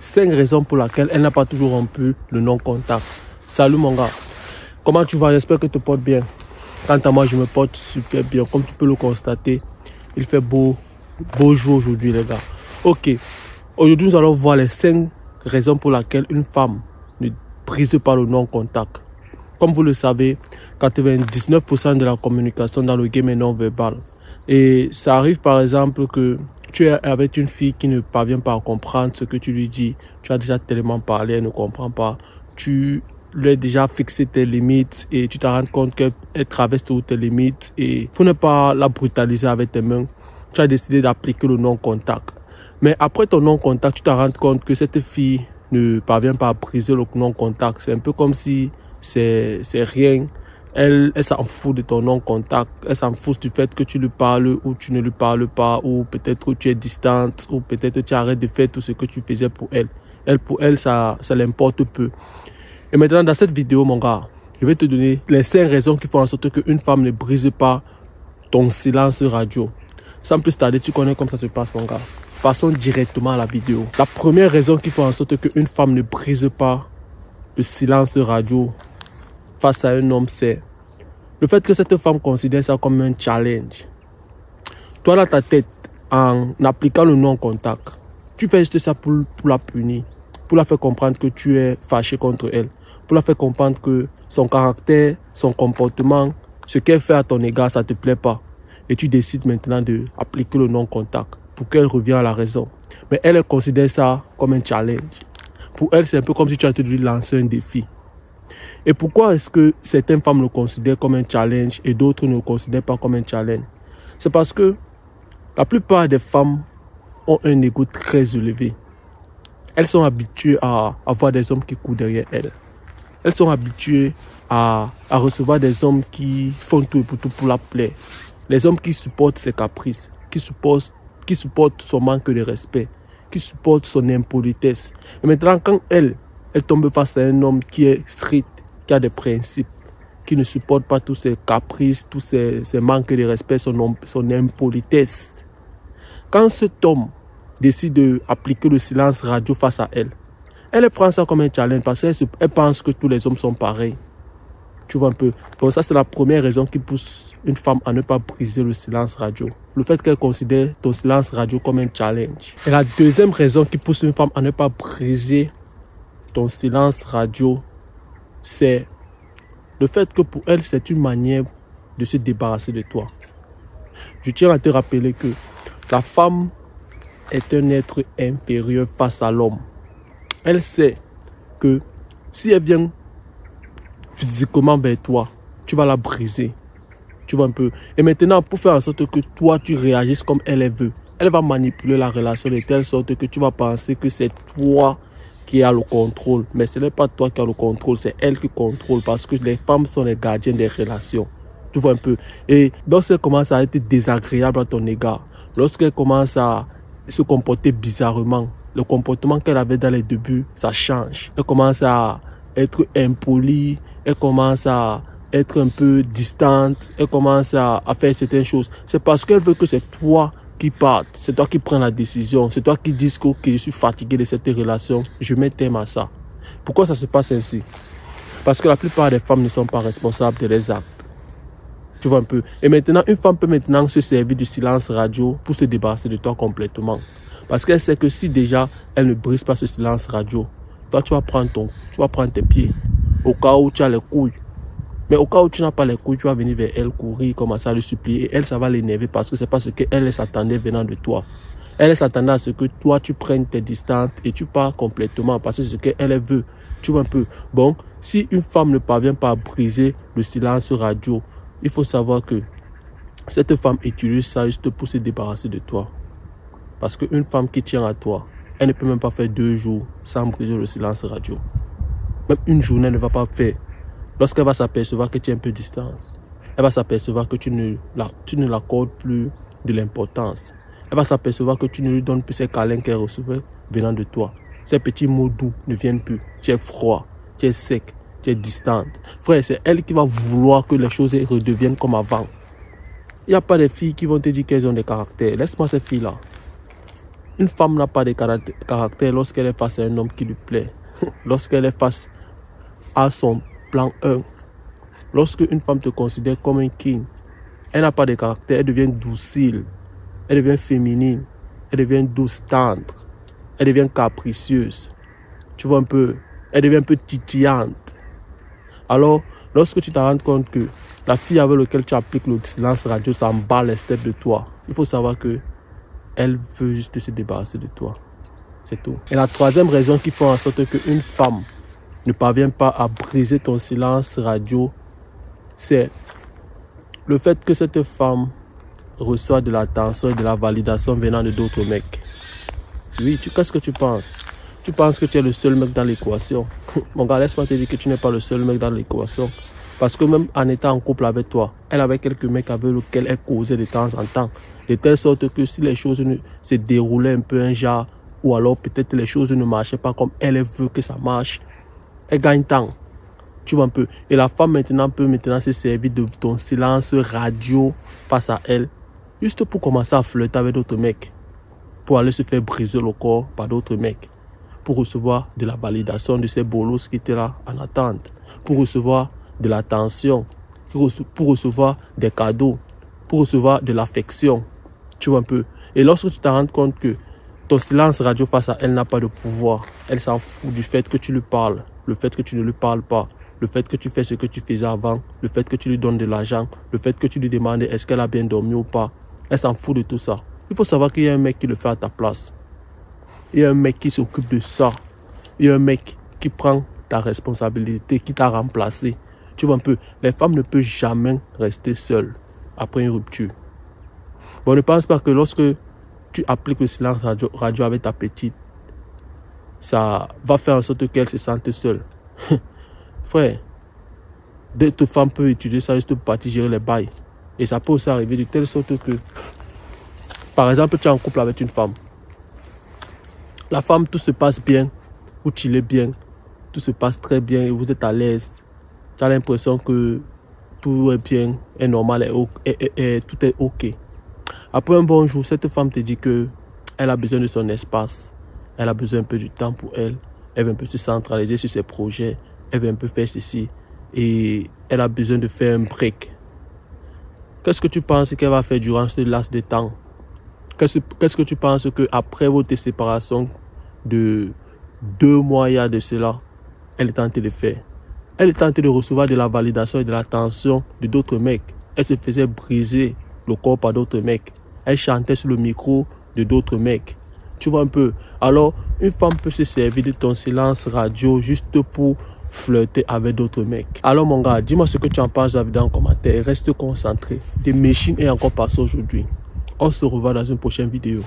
5 raisons pour lesquelles elle n'a pas toujours rompu le non-contact. Salut mon gars, comment tu vas? J'espère que tu te portes bien. Quant à moi, je me porte super bien. Comme tu peux le constater, il fait beau jour aujourd'hui les gars. Ok, aujourd'hui nous allons voir les 5 raisons pour lesquelles une femme ne brise pas le non-contact. Comme vous le savez, 99% de la communication dans le game est non-verbale. Et ça arrive par exemple que tu es avec une fille qui ne parvient pas à comprendre ce que tu lui dis. Tu as déjà tellement parlé, elle ne comprend pas. Tu lui as déjà fixé tes limites et tu te rends compte qu'elle traverse toutes tes limites. Et pour ne pas la brutaliser avec tes mains, tu as décidé d'appliquer le non-contact. Mais après ton non-contact, tu te rends compte que cette fille ne parvient pas à briser le non-contact. C'est un peu comme si c'est rien. Elle s'en fout de ton non-contact. Elle s'en fout du fait que tu lui parles ou tu ne lui parles pas, ou peut-être que tu es distante, ou peut-être tu arrêtes de faire tout ce que tu faisais pour elle. Pour elle, ça l'importe peu. Et maintenant, dans cette vidéo, mon gars, je vais te donner les 5 raisons qui font en sorte qu'une femme ne brise pas ton silence radio. Sans plus tarder, tu connais comment ça se passe, mon gars. Passons directement à la vidéo. La première raison qui fait en sorte qu'une femme ne brise pas le silence radio face à un homme, c'est le fait que cette femme considère ça comme un challenge. Toi, dans ta tête, en appliquant le non-contact, tu fais juste ça pour la punir, pour la faire comprendre que tu es fâché contre elle, pour la faire comprendre que son caractère, son comportement, ce qu'elle fait à ton égard, ça ne te plaît pas. Et tu décides maintenant d'appliquer le non-contact pour qu'elle revienne à la raison. Mais elle considère ça comme un challenge. Pour elle, c'est un peu comme si tu as te lui lancer un défi. Et pourquoi est-ce que certaines femmes le considèrent comme un challenge et d'autres ne le considèrent pas comme un challenge? C'est parce que la plupart des femmes ont un ego très élevé. Elles sont habituées à avoir des hommes qui courent derrière elles. Elles sont habituées à recevoir des hommes qui font tout et pour tout pour la plaire. Les hommes qui supportent ses caprices, qui supportent son manque de respect, qui supportent son impolitesse. Et maintenant, quand elle tombe face à un homme qui est strict, qui a des principes, qui ne supporte pas tous ses caprices, tous ses manques de respect, son impolitesse. Quand cet homme décide d'appliquer le silence radio face à elle, elle prend ça comme un challenge parce qu'elle pense que tous les hommes sont pareils. Tu vois un peu. Donc ça, c'est la première raison qui pousse une femme à ne pas briser le silence radio. Le fait qu'elle considère ton silence radio comme un challenge. Et la deuxième raison qui pousse une femme à ne pas briser ton silence radio, c'est le fait que pour elle, c'est une manière de se débarrasser de toi. Je tiens à te rappeler que la femme est un être inférieur face à l'homme. Elle sait que si elle vient physiquement vers toi, tu vas la briser. Tu vois un peu. Et maintenant, pour faire en sorte que toi, tu réagisses comme elle veut, elle va manipuler la relation de telle sorte que tu vas penser que c'est toi qui as le contrôle. Mais ce n'est pas toi qui as le contrôle, c'est elle qui contrôle parce que les femmes sont les gardiennes des relations. Tu vois un peu. Et lorsqu'elle commence à être désagréable à ton égard, lorsqu'elle commence à se comporter bizarrement, le comportement qu'elle avait dans les débuts, ça change. Elle commence à être impolie, elle commence à être un peu distante, elle commence à faire certaines choses. C'est parce qu'elle veut que c'est toi qui parte, c'est toi qui prends la décision, c'est toi qui dis que je suis fatigué de cette relation, je mets terme à ça. Pourquoi ça se passe ainsi? Parce que la plupart des femmes ne sont pas responsables de leurs actes. Tu vois un peu. Et maintenant, une femme peut maintenant se servir du silence radio pour se débarrasser de toi complètement. Parce qu'elle sait que si déjà elle ne brise pas ce silence radio, toi tu vas prendre tes pieds au cas où tu as les couilles. Mais au cas où tu n'as pas les couilles, tu vas venir vers elle, courir, commencer à le supplier. Et elle, ça va l'énerver parce que c'est pas ce qu'elle s'attendait venant de toi. Elle s'attendait à ce que toi, tu prennes tes distances et tu pars complètement parce que c'est ce qu'elle veut. Tu vois un peu. Bon, si une femme ne parvient pas à briser le silence radio, il faut savoir que cette femme utilise ça juste pour se débarrasser de toi. Parce qu'une femme qui tient à toi, elle ne peut même pas faire 2 jours sans briser le silence radio. Même une journée ne va pas faire. Lorsqu'elle va s'apercevoir que tu es un peu distance, elle va s'apercevoir que tu ne l'accordes plus de l'importance. Elle va s'apercevoir que tu ne lui donnes plus ces câlins qu'elle recevait venant de toi. Ces petits mots doux ne viennent plus. Tu es froid, tu es sec, tu es distante. Frère, c'est elle qui va vouloir que les choses redeviennent comme avant. Il n'y a pas de filles qui vont te dire qu'elles ont des caractères. Laisse-moi ces filles-là. Une femme n'a pas de caractère lorsqu'elle est face à un homme qui lui plaît. Lorsqu'elle est face à son plan 1. Lorsque une femme te considère comme un king, elle n'a pas de caractère, elle devient docile, elle devient féminine, elle devient douce, tendre, elle devient capricieuse. Tu vois un peu, elle devient un peu titillante. Alors, lorsque tu te rends compte que la fille avec laquelle tu appliques le silence radio s'en bat les steps de toi, il faut savoir que elle veut juste se débarrasser de toi. C'est tout. Et la troisième raison qui fait en sorte qu'une femme ne parvient pas à briser ton silence radio, c'est le fait que cette femme reçoit de l'attention et de la validation venant de d'autres mecs. Oui, qu'est-ce que tu penses? Tu penses que tu es le seul mec dans l'équation? Mon gars, laisse-moi te dire que tu n'es pas le seul mec dans l'équation. Parce que même en étant en couple avec toi, elle avait quelques mecs avec lesquels elle causait de temps en temps. De telle sorte que si les choses se déroulaient un peu un genre, ou alors peut-être les choses ne marchaient pas comme elle veut que ça marche, elle gagne temps. Tu vois un peu. Et la femme maintenant peut se servir de ton silence radio face à elle, juste pour commencer à flirter avec d'autres mecs. Pour aller se faire briser le corps par d'autres mecs. Pour recevoir de la validation de ces bolos qui étaient là en attente. Pour recevoir de l'attention. Pour recevoir des cadeaux. Pour recevoir de l'affection. Tu vois un peu. Et lorsque tu te rends compte que ton silence radio face à elle n'a pas de pouvoir, elle s'en fout du fait que tu lui parles, le fait que tu ne lui parles pas, le fait que tu fais ce que tu faisais avant, le fait que tu lui donnes de l'argent, le fait que tu lui demandes est-ce qu'elle a bien dormi ou pas, elle s'en fout de tout ça. Il faut savoir qu'il y a un mec qui le fait à ta place. Il y a un mec qui s'occupe de ça. Il y a un mec qui prend ta responsabilité, qui t'a remplacé. Tu vois un peu, les femmes ne peuvent jamais rester seules après une rupture. Bon, ne pense pas que lorsque tu appliques le silence radio avec ta petite, ça va faire en sorte qu'elle se sente seule. Frère, d'autres femmes peuvent utiliser ça juste pour partir gérer les bails. Et ça peut aussi arriver de telle sorte que, par exemple, tu es en couple avec une femme. La femme, tout se passe bien, vous chillez bien, tout se passe très bien et vous êtes à l'aise. Tu as l'impression que tout est bien, est normal et tout est ok. Après un bon jour, cette femme te dit qu'elle a besoin de son espace. Elle a besoin un peu du temps pour elle. Elle veut un peu se centraliser sur ses projets. Elle veut un peu faire ceci. Et elle a besoin de faire un break. Qu'est-ce que tu penses qu'elle va faire durant ce laps de temps? Qu'est-ce que tu penses qu'après votre séparation de 2 mois il y a de cela, elle est tentée de faire? Elle est tentée de recevoir de la validation et de l'attention de d'autres mecs. Elle se faisait briser le corps par d'autres mecs. Elle chantait sur le micro de d'autres mecs. Tu vois un peu. Alors, une femme peut se servir de ton silence radio juste pour flirter avec d'autres mecs. Alors mon gars, dis-moi ce que tu en penses dans les commentaires. Reste concentré. Des machines est encore passé aujourd'hui. On se revoit dans une prochaine vidéo.